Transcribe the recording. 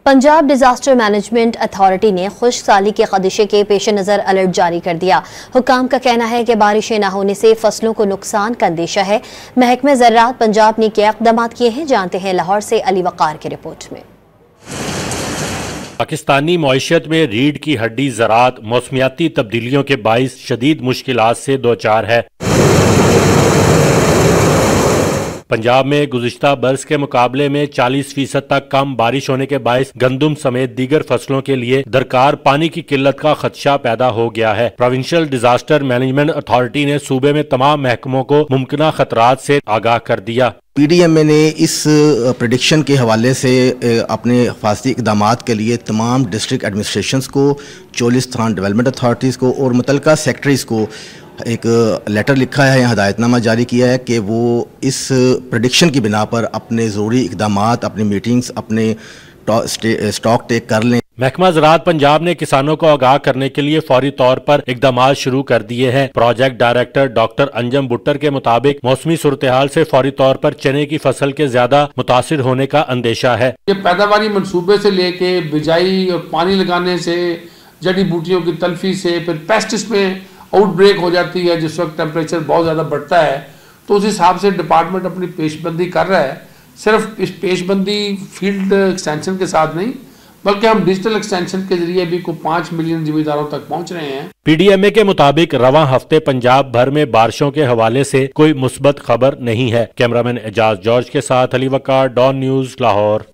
Punjab disaster management authority ने खुश्क साली के खदशे के पेश नज़र अलर्ट जारी कर दिया। हुकाम का कहना है कि बारिशें न होने से फसलों को नुकसान का अंदेशा है। महकमे ज़राअत पंजाब ने क्या इक़दाम किए हैं, जानते हैं लाहौर से अली वक़ार की रिपोर्ट में। पाकिस्तानी मईशत में रीढ़ की हड्डी ज़राअत मौसमियाती तब्दीलियों के बाइस शदीद मुश्किलात से दोचार है। पंजाब में गुज़िश्ता बरस के मुकाबले में 40% तक कम बारिश होने के बायस गंदम समेत दीगर फसलों के लिए दरकार पानी की किल्लत का खदशा पैदा हो गया है। प्रोविंशियल डिजास्टर मैनेजमेंट अथॉरिटी ने सूबे में तमाम महकमों को मुमकिन खतरात से आगाह कर दिया। PDMA ने इस प्रेडिक्शन के हवाले से अपने हिफाजती इक़दामात के लिए तमाम डिस्ट्रिक्ट एडमिनिस्ट्रेशंस को, चोलिस्तान डेवलपमेंट अथॉरिटीज़ को और मुतलका सेक्रेटरीज़ को एक लेटर लिखा है, हदायतनामा जारी किया है कि वो इस प्रेडिक्शन की बिना पर अपने ज़रूरी इक़दामात, अपनी मीटिंग्स, अपने स्टॉक टेक कर लें। महकमा ज़राअत पंजाब ने किसानों को आगाह करने के लिए फौरी तौर पर इक़दामात शुरू कर दिए हैं। Project director doctor Anjum Buttar के मुताबिक मौसमी सूरत हाल से फौरी तौर पर चने की फसल के ज्यादा मुतासिर होने का अंदेशा है। ये पैदावारी मनसूबे से लेके बिजाई और पानी लगाने से, जड़ी बूटियों की तलफी से, फिर पेस्टिस में आउटब्रेक हो जाती है जिस वक्त टेम्परेचर बहुत ज़्यादा बढ़ता है, तो उस हिसाब से डिपार्टमेंट अपनी पेशबंदी कर रहा है। सिर्फ इस पेशबंदी फील्ड एक्सटेंशन के साथ नहीं, बल्कि हम डिजिटल एक्सटेंशन के जरिए भी को 5 मिलियन ज़मींदारों तक पहुंच रहे हैं। PDMA के मुताबिक रवां हफ्ते पंजाब भर में बारिशों के हवाले से कोई मुस्बत खबर नहीं है। कैमरामैन एजाज जॉर्ज के साथ अली वक़ार, डॉन न्यूज़, लाहौर।